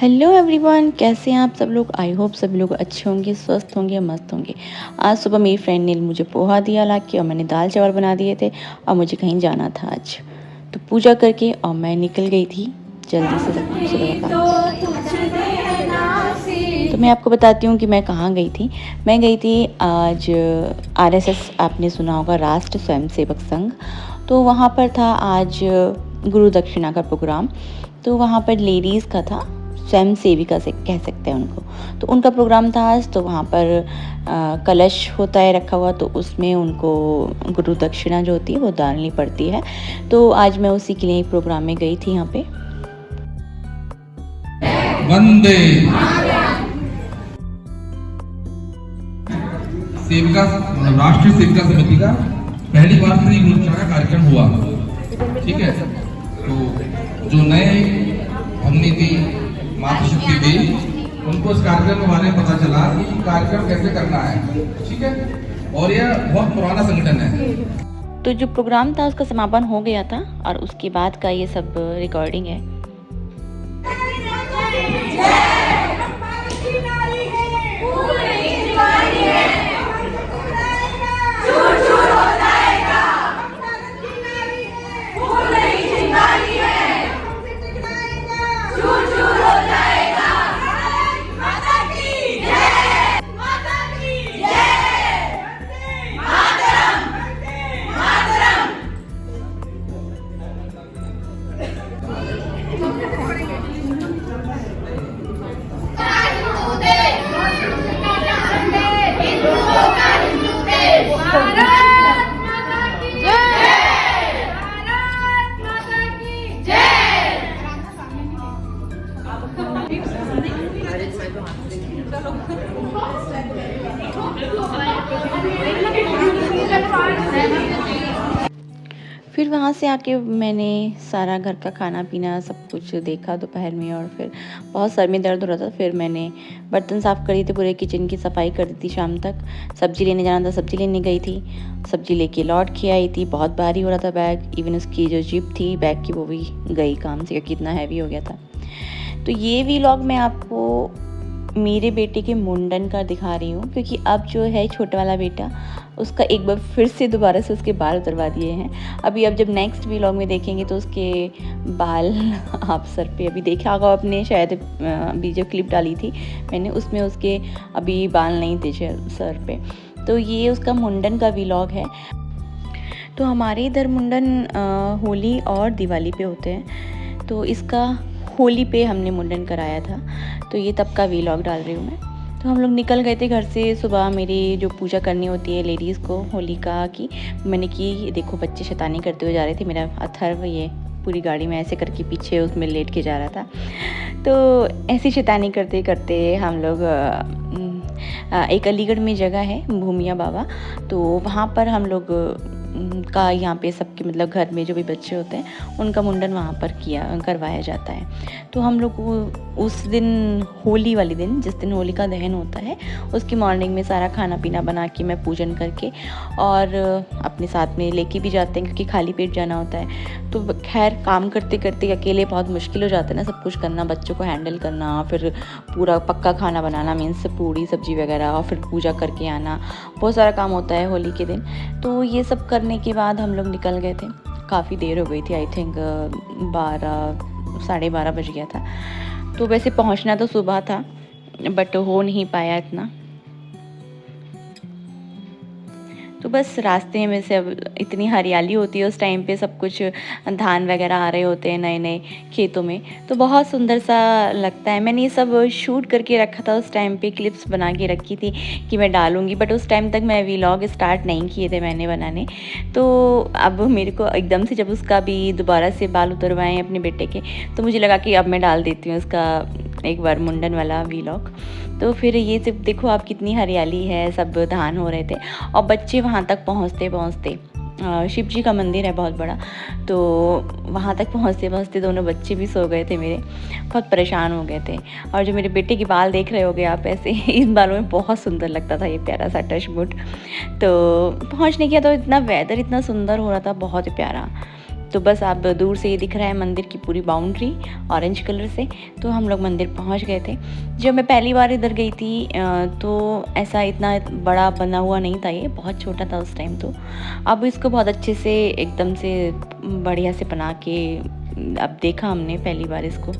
Hello everyone, कैसे हैं आप सब लोग। आई होप सभी लोग अच्छे होंगे, स्वस्थ होंगे, मस्त होंगे। आज सुबह मेरी फ्रेंड ने मुझे पोहा दिया ला के और मैंने दाल चावल बना दिए थे और मुझे कहीं जाना था आज। तो पूजा करके और मैं निकल गई थी जल्दी से सब कुछ सुबह का काम। तो मैं आपको बताती हूँ कि मैं कहाँ गई थी। मैं गई थी आज आरएसएस, आपने सुना होगा, राष्ट्र स्वयंसेवक संघ। तो वहाँ पर था आज गुरु दक्षिणा का प्रोग्राम। तो वहाँ पर लेडीज़ का था, स्वयं सेविका से कह सकते हैं उनको। तो उनका प्रोग्राम था आज। तो वहाँ पर कलश होता है रखा हुआ, तो उसमें उनको गुरु दक्षिणा जो होती है वो डालनी पड़ती है। तो आज मैं उसी के लिए एक प्रोग्राम में गई थी यहाँ पे। वंदे सेविका, राष्ट्रीय सेविका समिति का पहली बार श्री गुरु दक्षिणा का कार्यक्रम हुआ। ठीक है, तो जो नए हमने थी मातृशक्ति दी, उनको इस कार्यक्रम के बारे में पता चला कि कार्यक्रम कैसे करना है। ठीक है, और यह बहुत पुराना संगठन है। तो जो प्रोग्राम था उसका समापन हो गया था और उसके बाद का ये सब रिकॉर्डिंग है। फिर वहाँ से आके मैंने सारा घर का खाना पीना सब कुछ देखा दोपहर में, और फिर बहुत सर में दर्द हो रहा था। फिर मैंने बर्तन साफ़ कर दिए थे, पूरे किचन की सफाई कर दी थी। शाम तक सब्ज़ी लेने जाना था, सब्ज़ी लेने गई थी, सब्ज़ी लेके लौट के आई थी। बहुत भारी हो रहा था बैग, इवन उसकी जो जिप थी बैग की वो भी गई काम से, क्योंकि इतना हैवी हो गया था। तो ये व्लॉग मैं आपको मेरे बेटे के मुंडन का दिखा रही हूँ, क्योंकि अब जो है छोटा वाला बेटा, उसका एक बार फिर से दोबारा से उसके बाल उतरवा दिए हैं। अभी अब जब नेक्स्ट व्लॉग में देखेंगे तो उसके बाल आप सर पे, अभी देखा होगा आपने शायद, अभी जो क्लिप डाली थी मैंने उसमें उसके अभी बाल नहीं थे सर पे। तो ये उसका मुंडन का व्लॉग है। तो हमारे इधर मुंडन होली और दिवाली पे होते हैं, तो इसका होली पे हमने मुंडन कराया था। तो ये तब का व्लॉग डाल रही हूँ मैं। तो हम लोग निकल गए थे घर से सुबह। मेरी जो पूजा करनी होती है लेडीज़ को होलिका की, मैंने की। देखो बच्चे शैतानी करते हुए जा रहे थे। मेरा अथर्व ये पूरी गाड़ी में ऐसे करके पीछे उसमें लेट के जा रहा था। तो ऐसी शैतानी करते करते हम लोग एक अलीगढ़ में जगह है भूमिया बाबा, तो वहाँ पर हम लोग का यहाँ पे सबके मतलब घर में जो भी बच्चे होते हैं उनका मुंडन वहाँ पर करवाया जाता है। तो हम लोग उस दिन होली वाले दिन, जिस दिन होली का दहन होता है, उसकी मॉर्निंग में सारा खाना पीना बना के मैं पूजन करके और अपने साथ में लेके भी जाते हैं, क्योंकि खाली पेट जाना होता है। तो खैर काम करते करते अकेले बहुत मुश्किल हो जाता है ना, सब कुछ करना, बच्चों को हैंडल करना, फिर पूरा पक्का खाना बनाना, मीन्स पूड़ी सब्जी वगैरह, और फिर पूजा करके आना, बहुत सारा काम होता है होली के दिन। तो ये सब करने के बाद हम लोग निकल गए थे। काफ़ी देर हो गई थी, आई थिंक 12 बज गया था। तो वैसे पहुंचना तो सुबह था बट हो नहीं पाया इतना। तो बस रास्ते में से अब इतनी हरियाली होती है उस टाइम पे, सब कुछ धान वगैरह आ रहे होते हैं नए नए खेतों में, तो बहुत सुंदर सा लगता है। मैंने ये सब शूट करके रखा था उस टाइम पे, क्लिप्स बना के रखी थी कि मैं डालूंगी, बट उस टाइम तक मैं व्लॉग स्टार्ट नहीं किए थे मैंने बनाने। तो अब मेरे को एकदम से जब उसका भी दोबारा से बाल उतरवाए अपने बेटे के, तो मुझे लगा कि अब मैं डाल देती हूँ उसका एक बार मुंडन वाला व्लॉग। तो फिर ये सिर्फ देखो आप कितनी हरियाली है, सब धान हो रहे थे। और बच्चे वहाँ तक पहुँचते पहुँचते, शिव जी का मंदिर है बहुत बड़ा, तो वहाँ तक पहुँचते पहुँचते दोनों बच्चे भी सो गए थे मेरे, बहुत परेशान हो गए थे। और जो मेरे बेटे के बाल देख रहे होगे आप ऐसे, इन बालों में बहुत सुंदर लगता था ये प्यारा सा टचवुड। तो पहुँचने के बाद तो इतना वेदर इतना सुंदर हो रहा था, बहुत प्यारा। तो बस आप दूर से ये दिख रहा है मंदिर की पूरी बाउंड्री ऑरेंज कलर से। तो हम लोग मंदिर पहुंच गए थे। जब मैं पहली बार इधर गई थी तो ऐसा इतना बड़ा बना हुआ नहीं था, ये बहुत छोटा था उस टाइम। तो अब इसको बहुत अच्छे से एकदम से बढ़िया से बना के अब देखा हमने पहली बार इसको,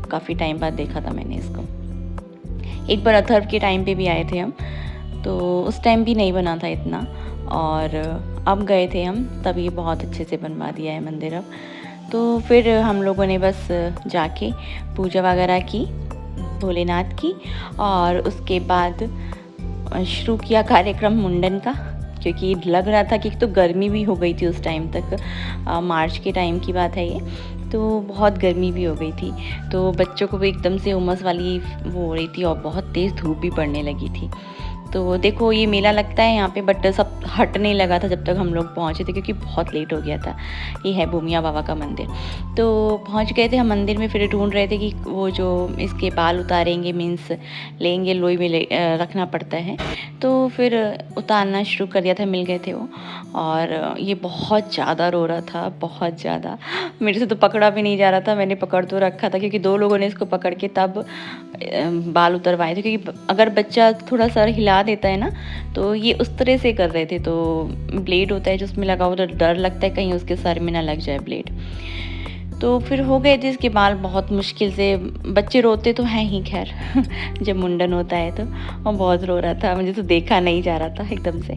काफ़ी टाइम बाद देखा था मैंने इसको। एक बार अथर्व के टाइम पे भी आए थे हम, तो उस टाइम भी नहीं बना था इतना, और अब गए थे हम तब ये बहुत अच्छे से बनवा दिया है मंदिर अब। तो फिर हम लोगों ने बस जाके पूजा वगैरह की भोलेनाथ की, और उसके बाद शुरू किया कार्यक्रम मुंडन का, क्योंकि लग रहा था कि तो गर्मी भी हो गई थी उस टाइम तक, मार्च के टाइम की बात है ये, तो बहुत गर्मी भी हो गई थी। तो बच्चों को भी एकदम से उमस वाली वो हो रही थी और बहुत तेज़ धूप भी पड़ने लगी थी। तो देखो ये मेला लगता है यहाँ पे, बट सब हटने लगा था जब तक हम लोग पहुँचे थे, क्योंकि बहुत लेट हो गया था। ये है भूमिया बाबा का मंदिर। तो पहुँच गए थे हम मंदिर में, फिर ढूंढ रहे थे कि वो जो इसके बाल उतारेंगे, मीन्स लेंगे, लोई में रखना पड़ता है। तो फिर उतारना शुरू कर दिया था, मिल गए थे वो। और ये बहुत ज़्यादा रो रहा था, बहुत ज़्यादा। मेरे से तो पकड़ा भी नहीं जा रहा था, मैंने पकड़ तो रखा था क्योंकि 2 लोगों ने इसको पकड़ के तब बाल उतरवाए थे, क्योंकि अगर बच्चा थोड़ा सर हिला देता है ना, तो ये उस तरह से कर रहे थे। तो ब्लेड होता है जो उसमें लगा हुआ, तो डर लगता है कहीं उसके सर में ना लग जाए ब्लेड। तो फिर हो गए थे इसके बाल बहुत मुश्किल से। बच्चे रोते तो हैं ही खैर जब मुंडन होता है तो, और बहुत रो रहा था, मुझे तो देखा नहीं जा रहा था एकदम से।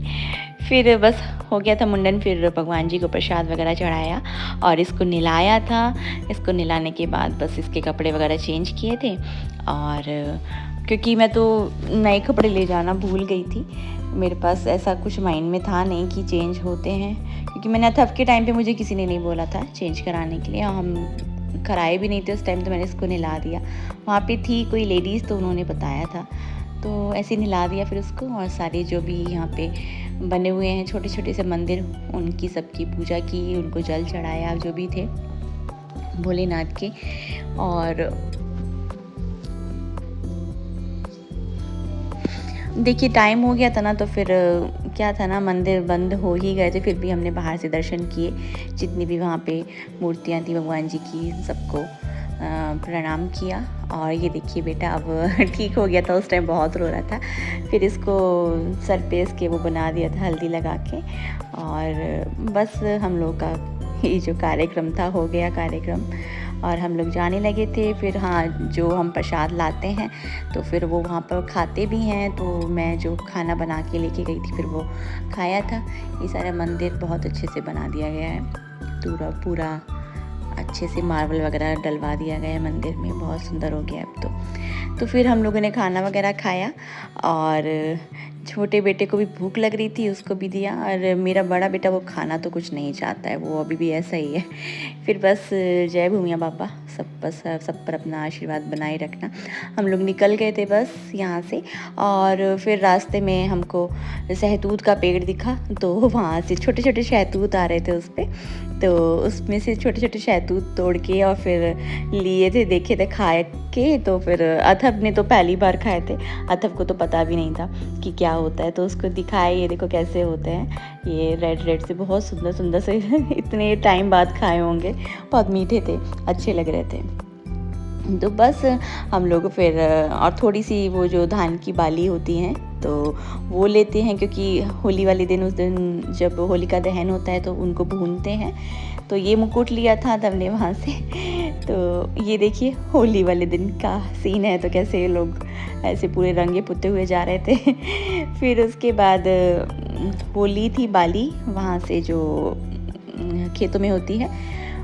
फिर बस हो गया था मुंडन, फिर भगवान जी को प्रसाद वगैरह चढ़ाया और इसको नहलाया था। इसको नहलाने के बाद बस इसके कपड़े वगैरह चेंज किए थे, और क्योंकि मैं तो नए कपड़े ले जाना भूल गई थी, मेरे पास ऐसा कुछ माइंड में था नहीं कि चेंज होते हैं, क्योंकि मैंने अथर्व के टाइम पे मुझे किसी ने नहीं बोला था चेंज कराने के लिए, और हम कराए भी नहीं थे उस टाइम। तो मैंने इसको नहला दिया, वहाँ पे थी कोई लेडीज़ तो उन्होंने बताया था, तो ऐसे नहला दिया फिर उसको। और सारे जो भी यहाँ पे बने हुए हैं छोटे छोटे से मंदिर, उनकी सबकी पूजा की, उनको जल चढ़ाया जो भी थे भोलेनाथ के। और देखिए टाइम हो गया था ना, तो फिर क्या था ना, मंदिर बंद हो ही गए थे, फिर भी हमने बाहर से दर्शन किए। जितनी भी वहाँ पे मूर्तियाँ थी भगवान जी की, सबको प्रणाम किया। और ये देखिए बेटा अब ठीक हो गया था, उस टाइम बहुत रो रहा था। फिर इसको सर पे इसके वो बना दिया था हल्दी लगा के, और बस हम लोग का ये जो कार्यक्रम था हो गया कार्यक्रम, और हम लोग जाने लगे थे। फिर हाँ, जो हम प्रसाद लाते हैं तो फिर वो वहाँ पर खाते भी हैं, तो मैं जो खाना बना के लेके गई थी फिर वो खाया था। ये सारा मंदिर बहुत अच्छे से बना दिया गया है, पूरा अच्छे से मार्बल वगैरह डलवा दिया गया है मंदिर में, बहुत सुंदर हो गया अब तो फिर हम लोगों ने खाना वगैरह खाया, और छोटे बेटे को भी भूख लग रही थी, उसको भी दिया। और मेरा बड़ा बेटा वो खाना तो कुछ नहीं चाहता है, वो अभी भी ऐसा ही है। फिर बस जय भूमिया बाबा, सब पर अपना आशीर्वाद बनाए रखना। हम लोग निकल गए थे बस यहाँ से, और फिर रास्ते में हमको सहतूत का पेड़ दिखा, तो वहाँ से छोटे छोटे शहतूत आ रहे थे उस पर, तो उसमें से छोटे छोटे शहतूत तोड़ के और फिर लिए थे, देखे थे, खाए के। तो फिर अथर्व ने तो पहली बार खाए थे, अथर्व को तो पता भी नहीं था कि क्या होता है, तो उसको दिखाए, ये देखो कैसे होते हैं, ये रेड रेड से बहुत सुंदर सुंदर से इतने टाइम बाद खाए होंगे, बहुत मीठे थे, अच्छे लग रहे थे। तो बस हम लोग फिर, और थोड़ी सी वो जो धान की बाली होती हैं तो वो लेते हैं, क्योंकि होली वाले दिन, उस दिन जब होलिका दहन होता है तो उनको भूनते हैं। तो ये मुकुट लिया था तब ने वहाँ से। तो ये देखिए होली वाले दिन का सीन है, तो कैसे ये लोग ऐसे पूरे रंगे पुते हुए जा रहे थे। फिर उसके बाद होली थी बाली वहाँ से जो खेतों में होती है,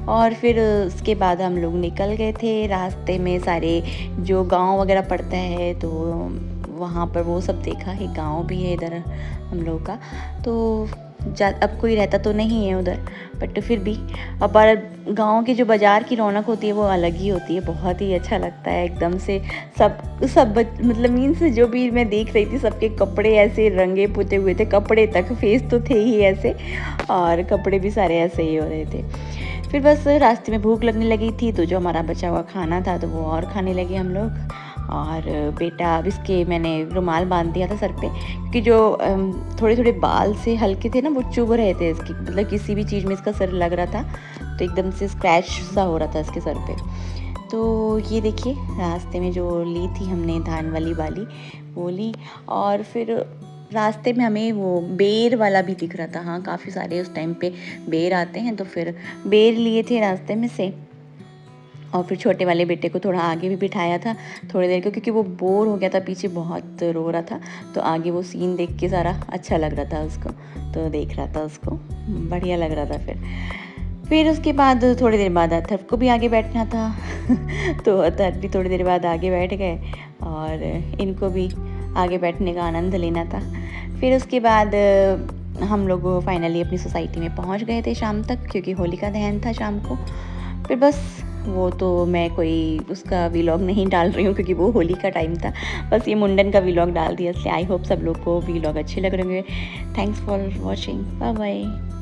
और फिर उसके बाद हम लोग निकल गए थे। रास्ते में सारे जो गांव वगैरह पड़ता है तो वहाँ पर वो सब देखा, एक गांव भी है इधर हम लोग का, तो अब कोई रहता तो नहीं है उधर, बट फिर भी अब गांव की जो बाज़ार की रौनक होती है वो अलग ही होती है, बहुत ही अच्छा लगता है एकदम से। सब मतलब मीन्स जो भी मैं देख रही थी, सबके कपड़े ऐसे रंगे पुते हुए थे, कपड़े तक, फेस तो थे ही ऐसे, और कपड़े भी सारे ऐसे ही हो रहे थे। फिर बस रास्ते में भूख लगने लगी थी, तो जो हमारा बचा हुआ खाना था तो वो और खाने लगे हम लोग। और बेटा, अब इसके मैंने रुमाल बांध दिया था सर पे, क्योंकि जो थोड़े थोड़े बाल से हल्के थे ना, वो चुभ रहे थे इसकी, मतलब किसी भी चीज़ में इसका सर लग रहा था, तो एकदम से स्क्रैच सा हो रहा था इसके सर पे। तो ये देखिए रास्ते में जो ली थी हमने धान वाली बाली वो ली, और फिर रास्ते में हमें वो बेर वाला भी दिख रहा था। हाँ, काफ़ी सारे उस टाइम पे बेर आते हैं, तो फिर बेर लिए थे रास्ते में से। और फिर छोटे वाले बेटे को थोड़ा आगे भी बिठाया था थोड़ी देर को, क्योंकि वो बोर हो गया था, पीछे बहुत रो रहा था। तो आगे वो सीन देख के सारा अच्छा लग रहा था उसको, तो देख रहा था उसको, बढ़िया लग रहा था। फिर उसके बाद थोड़ी देर बाद अथर्व को भी आगे बैठना था तो अथर्व भी थोड़ी देर बाद आगे बैठ गए, और इनको भी आगे बैठने का आनंद लेना था। फिर उसके बाद हम लोग फाइनली अपनी सोसाइटी में पहुंच गए थे शाम तक, क्योंकि होलिका दहन था शाम को। फिर बस वो तो मैं कोई उसका व्लॉग नहीं डाल रही हूँ, क्योंकि वो होली का टाइम था। बस ये मुंडन का व्लॉग डाल दिया, इसलिए आई होप सब लोग को व्लॉग अच्छे लग रहे होंगे। Thanks for watching, bye bye.